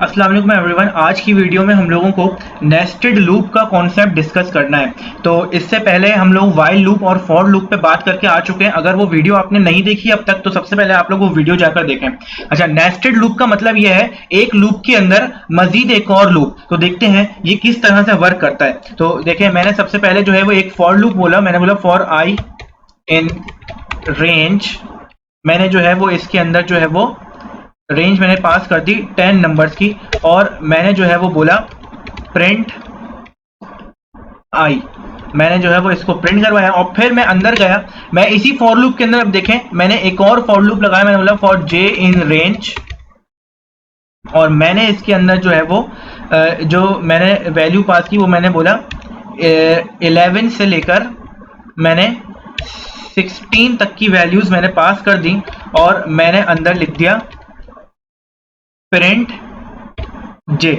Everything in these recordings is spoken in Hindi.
अस्सलाम वालेकुम एवरीवन। आज की वीडियो में हम लोगों को नेस्टेड लूप का कॉन्सेप्ट डिस्कस करना है। तो इससे पहले हम लोग वाइल लूप और फॉर लूप पे बात करके आ चुके हैं। अगर वो वीडियो आपने नहीं देखी अब तक तो सबसे पहले आप लोग वो वीडियो जाकर देखें। अच्छा, नेस्टेड लूप का मतलब ये है एक लूप के अंदर मजीद एक और लूप। तो देखते हैं ये किस तरह से वर्क करता है। तो देखें, मैंने सबसे पहले जो है वो एक फॉर लूप बोला। मैंने बोला फॉर आई इन रेंज। मैंने जो है वो इसके अंदर जो है वो रेंज मैंने पास कर दी 10 नंबर्स की, और मैंने जो है वो बोला प्रिंट आई। मैंने जो है वो इसको प्रिंट करवाया और फिर मैं अंदर गया। मैं इसी फॉर लूप के अंदर अब देखें मैंने एक और फॉर लूप लगाया। मैंने बोला फॉर जे इन रेंज, और मैंने इसके अंदर जो है वो जो मैंने वैल्यू पास की वो मैंने बोला 11 से लेकर मैंने 16 तक की वैल्यूज मैंने पास कर दी, और मैंने अंदर लिख दिया प्रिंट जे।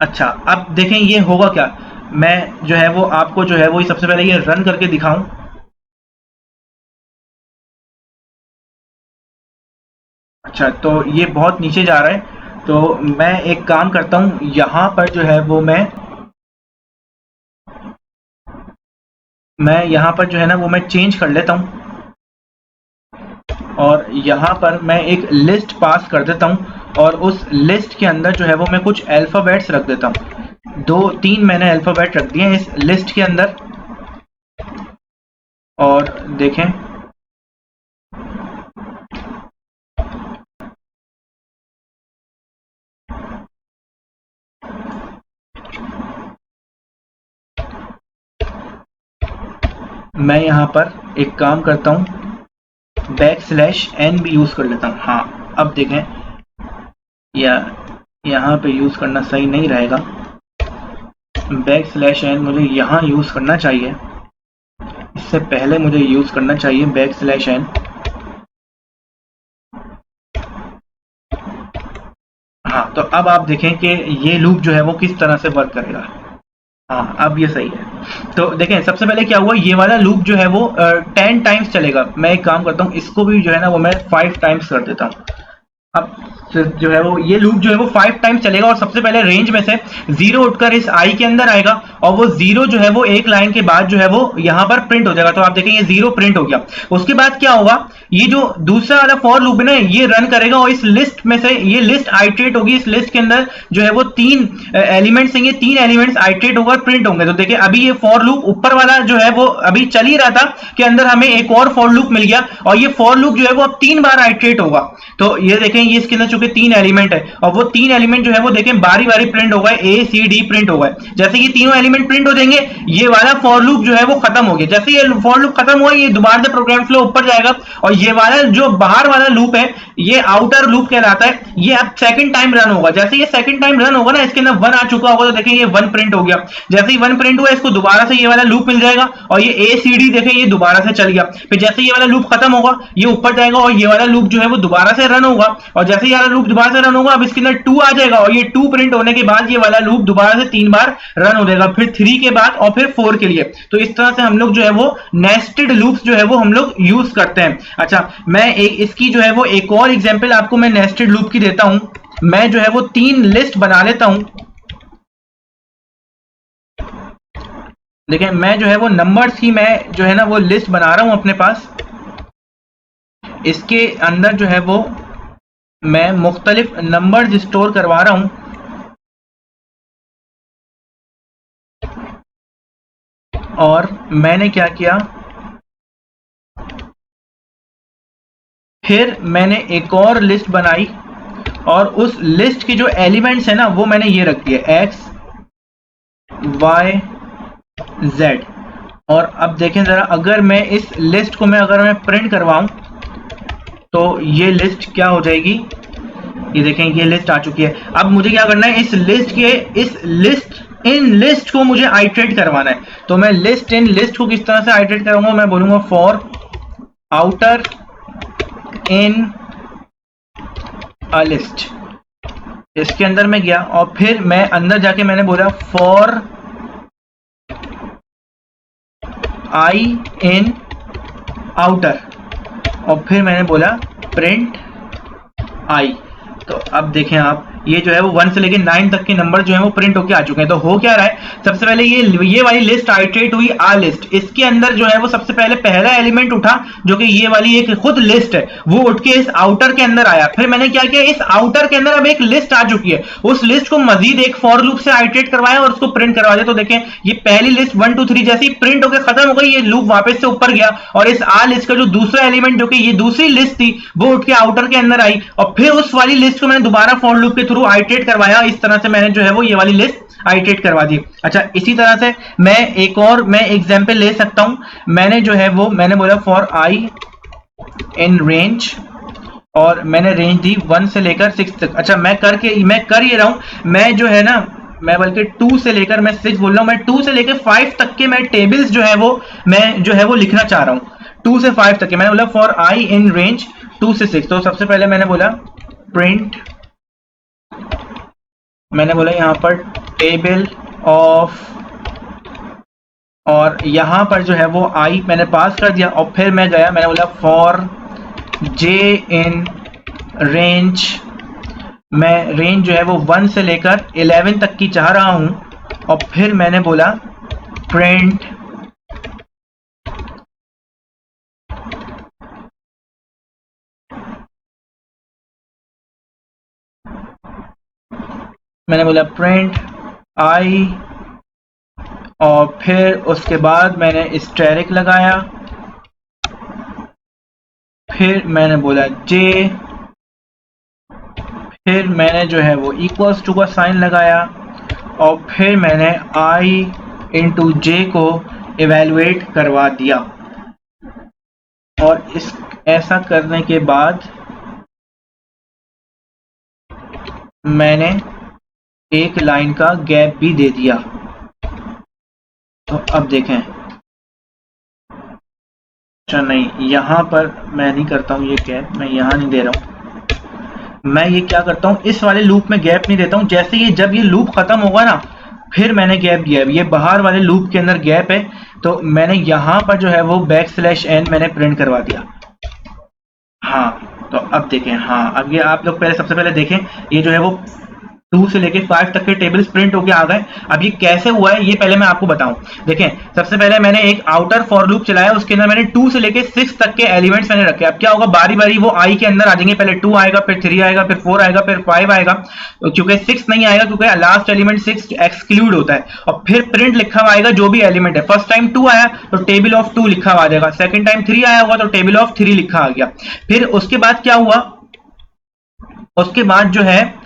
अच्छा, अब देखें ये होगा क्या। मैं जो है वो आपको जो है वो सबसे पहले ये रन करके दिखाऊं। अच्छा, तो ये बहुत नीचे जा रहा है, तो मैं एक काम करता हूं, यहां पर जो है वो मैं यहां पर जो है ना वो मैं चेंज कर लेता हूं, और यहां पर मैं एक लिस्ट पास कर देता हूं, और उस लिस्ट के अंदर जो है वो मैं कुछ अल्फाबेट्स रख देता हूं। 2-3 मैंने अल्फाबेट रख दिए इस लिस्ट के अंदर। और देखें, मैं यहां पर एक काम करता हूं, \n भी यूज कर लेता हूं। हाँ, अब देखें, या यहाँ पे यूज करना सही नहीं रहेगा। \n मुझे यहाँ यूज करना चाहिए, इससे पहले मुझे यूज करना चाहिए \n। हाँ, तो अब आप देखें कि ये लूप जो है वो किस तरह से वर्क करेगा। हाँ, अब ये सही है। तो देखें, सबसे पहले क्या हुआ, ये वाला लूप जो है वो 10 टाइम्स चलेगा। मैं एक काम करता हूँ, इसको भी जो है ना वो मैं 5 टाइम्स कर देता हूँ। अब जो है वो ये लूप जो है वो 5 टाइम्स चलेगा, और सबसे पहले रेंज में से 0 उठकर इस आई के अंदर आएगा, और वो 0 जो है वो एक लाइन के बाद जो है वो यहाँ पर प्रिंट हो जाएगा। तो आप देखेंगे 0 प्रिंट हो गया। उसके बाद क्या होगा, ये जो दूसरा वाला फॉर लूप है ना ये रन करेगा, और इस लिस्ट में से ये लिस्ट आइट्रेट होगी। इस लिस्ट के अंदर जो है वो 3 एलिमेंट्स हैं, ये 3 एलिमेंट्स आइट्रेट होकर प्रिंट होंगे। तो देखिए अभी ये फॉर लूप ऊपर वाला जो है वो अभी चल ही रहा था कि अंदर हमें एक और फॉर लूप मिल गया, और ये फॉर लूप जो है वो अब 3 बार आइट्रेट होगा। तो ये देखें, ये इसके अंदर चूंकि 3 एलिमेंट है, और वो 3 एलिमेंट जो है वो देखें बारी बारी प्रिंट हो गए, ए सी डी प्रिंट हो गए। जैसे ये तीनों एलिमेंट प्रिंट हो जाएंगे, ये वाला फॉर लूप जो है वो खत्म हो गया। जैसे ये फॉर लूप खत्म हुआ, ये दोबारा से प्रोग्राम फ्लो ऊपर जाएगा, और ये वाला जो बाहर वाला लूप है ये आउटर लूप कहलाता है। ये अब सेकंड टाइम रन होगा। जैसे ये सेकंड टाइम रन होगा ना, इसके अंदर 1 आ चुका होगा, तो देखें ये 1 प्रिंट हो गया। जैसे ही 1 प्रिंट हुआ, इसको दोबारा से ये वाला लूप मिल जाएगा, और ये ए सी डी देखें ये दोबारा से चल गया। फिर जैसे ये वाला लूप खत्म होगा, ये ऊपर जाएगा, और ये वाला लूप जो है वो दोबारा से रन होगा, और जैसे ये वाला लूप दोबारा से रन होगा, अब इसके अंदर 2 आ जाएगा, और ये 2 प्रिंट होने के बाद ये वाला लूप दोबारा से 3 बार रन हो जाएगा, फिर 3 के बाद और फिर 4 के लिए। तो इस तरह से हम लोग जो है वो नेस्टेड लूप्स जो है वो हम लोग यूज करते हैं। अच्छा, मैं इसकी जो है वो एक और एग्जांपल आपको मैं नेस्टेड लूप की देता हूं। मैं जो है वो 3 लिस्ट बना लेता हूं। देखिए, मैं जो है वो नंबर्स की मैं जो है ना वो लिस्ट बना रहा हूं अपने पास। इसके अंदर जो है वो मैं मुख्तलिफ नंबर्स स्टोर करवा रहा हूं, और मैंने क्या किया, फिर मैंने एक और लिस्ट बनाई, और उस लिस्ट के जो एलिमेंट्स है ना वो मैंने ये रख दिए x y z। और अब देखें जरा, अगर मैं इस लिस्ट को अगर मैं प्रिंट करवाऊं तो ये लिस्ट क्या हो जाएगी। ये देखें, ये लिस्ट आ चुकी है। अब मुझे क्या करना है, इन लिस्ट को मुझे आइट्रेट करवाना है। तो मैं इन लिस्ट को किस तरह से आइट्रेट करूंगा, मैं बोलूंगा for outer in a list. इसके अंदर मैं गया, और फिर मैं अंदर जाके मैंने बोला फॉर आई इन आउटर, और फिर मैंने बोला प्रिंट आई। तो अब देखें आप, ये जो है वो 1 से लेके 9 तक के नंबर जो है वो प्रिंट होके आ चुके हैं। तो हो क्या रहा है, सबसे पहले ये वाली लिस्ट आइटरेट हुई आ लिस्ट, इसके अंदर जो है वो सबसे पहले पहला एलिमेंट उठा जो कि ये वाली एक खुद लिस्ट है, वो उठ के इस आउटर के अंदर आया। फिर मैंने क्या किया, इस आउटर के अंदर अब एक लिस्ट आ चुकी है, उस लिस्ट को मजीद एक फॉर लूप से आइटरेट करवाया और उसको प्रिंट करवा दिया। तो देखें ये पहली लिस्ट 1 2 3 जैसी प्रिंट होकर खत्म हो गई, ये लूप वापस से ऊपर गया और इस आ लिस्ट का जो दूसरा एलिमेंट जो कि ये दूसरी लिस्ट थी वो उठ के आउटर के अंदर आई और फिर उस वाली लिस्ट को मैंने दोबारा फॉर लूप के थ्रू आइटरेट करवाया। इस तरह से मैंने जो है वो ये वाली लिस्ट आइटरेट करवा दी। अच्छा, इसी तरह से मैं एग्जांपल ले सकता हूं। मैंने जो है वो मैंने बोला फॉर आई इन रेंज और मैंने रेंज दी 1 से लेकर 6 तक। अच्छा, मैं कर ये रहा हूं, मैं जो है ना, मैं बल्कि 2 से लेकर मैं 6 बोल रहा हूं, मैं 2 से लेकर 5 तक के मैं टेबल्स जो है वो मैं जो है वो लिखना चाह रहा हूं। 2 से 5 तक के मैंने बोला फॉर आई इन रेंज 2 से 6। तो सबसे पहले मैंने बोला प्रिंट, मैंने बोला यहां पर टेबल ऑफ, और यहां पर जो है वो आई मैंने पास कर दिया और फिर मैं गया, मैंने बोला फॉर जे इन रेंज, मैं रेंज जो है वो 1 से लेकर 11 तक की चाह रहा हूं और फिर मैंने बोला प्रिंट आई, और फिर उसके बाद मैंने स्टेरिक लगाया, फिर मैंने बोला जे, फिर मैंने जो है वो इक्वल्स टू का साइन लगाया और फिर मैंने आई इंटू जे को इवेलुएट करवा दिया। और ऐसा करने के बाद मैंने एक लाइन का गैप भी दे दिया। तो अब देखें, अच्छा नहीं, यहां पर मैं नहीं करता हूं ये गैप, मैं यहां नहीं दे रहा हूं, मैं ये क्या करता हूं, इस वाले लूप में गैप नहीं देता हूं। जैसे ये जब ये लूप खत्म होगा ना फिर मैंने गैप दिया है, ये बाहर वाले लूप के अंदर गैप है, तो मैंने यहां पर जो है वो \n मैंने प्रिंट करवा दिया। हाँ, तो अब देखें, हाँ अब ये आप लोग पहले सबसे पहले देखें, ये जो है वो 2 से लेके 5 तक के टेबल्स प्रिंट होके आ गए। अब ये कैसे हुआ है ये पहले मैं आपको बताऊं। देखें, सबसे पहले मैंने एक आउटर फॉर लूप चलाया, उसके अंदर मैंने 2 से लेके 6 तक के एलिमेंट्स मैंने रखे। अब क्या होगा, बारी बारी वो आई के अंदर आ जाएंगे, पहले 2 आएगा, फिर 3 आएगा, फिर 4 आएगा, फिर 5 आएगा, क्योंकि 6 नहीं आएगा क्योंकि लास्ट एलिमेंट 6 एक्सक्लूड होता है। और फिर प्रिंट लिखा हुआ आएगा जो भी एलिमेंट है। फर्स्ट टाइम 2 आया तो टेबल ऑफ 2 लिखा हुआ आ जाएगा, सेकंड टाइम 3 आया होगा तो टेबल ऑफ 3 लिखा आ गया। फिर उसके बाद क्या हुआ, उसके बाद जो है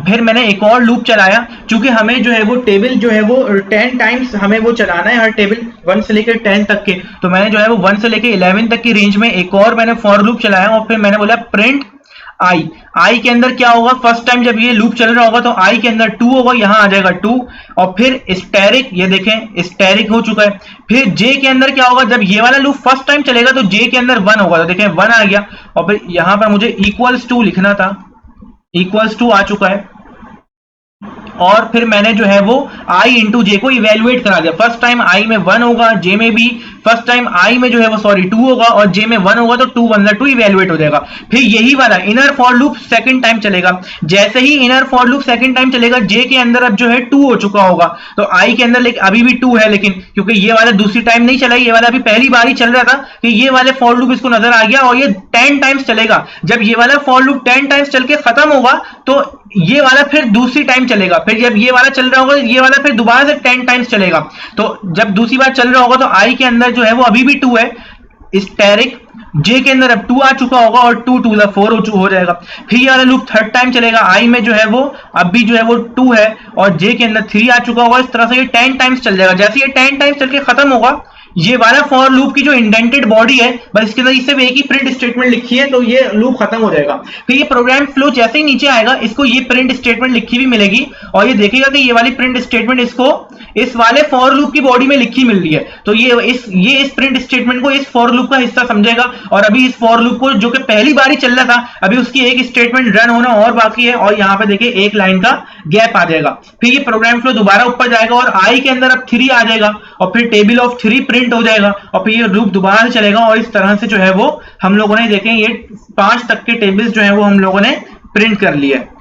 फिर मैंने एक और लूप चलाया, क्योंकि हमें जो है वो टेबल जो है वो 10 टाइम्स हमें वो चलाना है, हर टेबल 1 से लेकर 10 तक के। तो मैंने जो है वो 1 से लेकर 11 तक की रेंज में एक और मैंने फॉर लूप चलाया और फिर मैंने बोला प्रिंट आई के अंदर क्या होगा, फर्स्ट टाइम जब ये लूप चल रहा होगा तो आई के अंदर 2 होगा, यहां आ जाएगा 2, और फिर स्टेरिक, ये देखें स्टेरिक हो चुका है। फिर जे के अंदर क्या होगा, जब ये वाला लूप फर्स्ट टाइम चलेगा तो जे के अंदर 1 होगा, तो देखें 1 आ गया, और फिर यहां पर मुझे इक्वल्स टू लिखना था, इक्वल्स टू आ चुका है। और फिर मैंने जो है वो आई इंटू जे को इवेल्युएट करा दिया। फर्स्ट टाइम आई में 1 होगा, जे में भी फर्स्ट टाइम आई में जो है वो 2 होगा और जे में 1 होगा, तो 2 1 2 इवेल्युएट हो जाएगा। फिर यही वाला inner for loop second time चलेगा। जैसे ही inner for loop second time चलेगा, जे के अंदर अब जो है 2 हो चुका होगा, तो आई के अंदर अभी भी 2 है, लेकिन क्योंकि ये वाला दूसरी टाइम नहीं चला, ये वाला अभी पहली बार ही चल रहा था कि ये वाले फॉर लूप इसको नजर आ गया और ये 10 टाइम्स चलेगा। जब ये वाला फॉर लूप 10 टाइम्स चल के खत्म होगा तो ये वाला फिर दूसरी टाइम चलेगा। फिर जब ये वाला चल रहा होगा ये वाला फिर दोबारा से 10 टाइम्स चलेगा। तो जब दूसरी बार चल रहा होगा तो आई के अंदर जो है वो अभी भी 2 है, स्टेरिक जे के अंदर अब 2 आ चुका होगा और 2 2 4 हो जाएगा। फिर ये वाला लूप थर्ड टाइम चलेगा, आई में जो है वो अब भी जो है वो 2 है और जे के अंदर 3 आ चुका होगा। इस तरह से ये 10 टाइम्स चल जाएगा। जैसे ये 10 टाइम्स चल के खत्म होगा, ये वाला फॉर लूप की जो इंडेंटेड बॉडी है बस इसके अंदर सिर्फ एक ही प्रिंट स्टेटमेंट लिखी है, तो ये लूप खत्म हो जाएगा। फिर ये प्रोग्राम फ्लो जैसे ही नीचे आएगा, इसको ये प्रिंट स्टेटमेंट लिखी भी मिलेगी और ये देखेगा कि ये वाली प्रिंट स्टेटमेंट इसको इस वाले फॉर लूप की बॉडी में लिखी मिल रही है, तो ये इस प्रिंट स्टेटमेंट को इस फॉर लूप का हिस्सा समझेगा और अभी इस फॉर लूप को जो कि पहली बार ही चल रहा था, अभी उसकी एक स्टेटमेंट रन होना और बाकी है और यहाँ पे देखिए एक लाइन का गैप आ जाएगा। फिर ये प्रोग्राम फ्लो दोबारा ऊपर जाएगा और आई के अंदर अब 3 आ जाएगा और फिर टेबल ऑफ 3 प्रिंट हो जाएगा और फिर ये लूप दोबारा से चलेगा और इस तरह से जो है वो हम लोगों ने देखें ये 5 तक के टेबल्स जो है वो हम लोगों ने प्रिंट कर लिया है।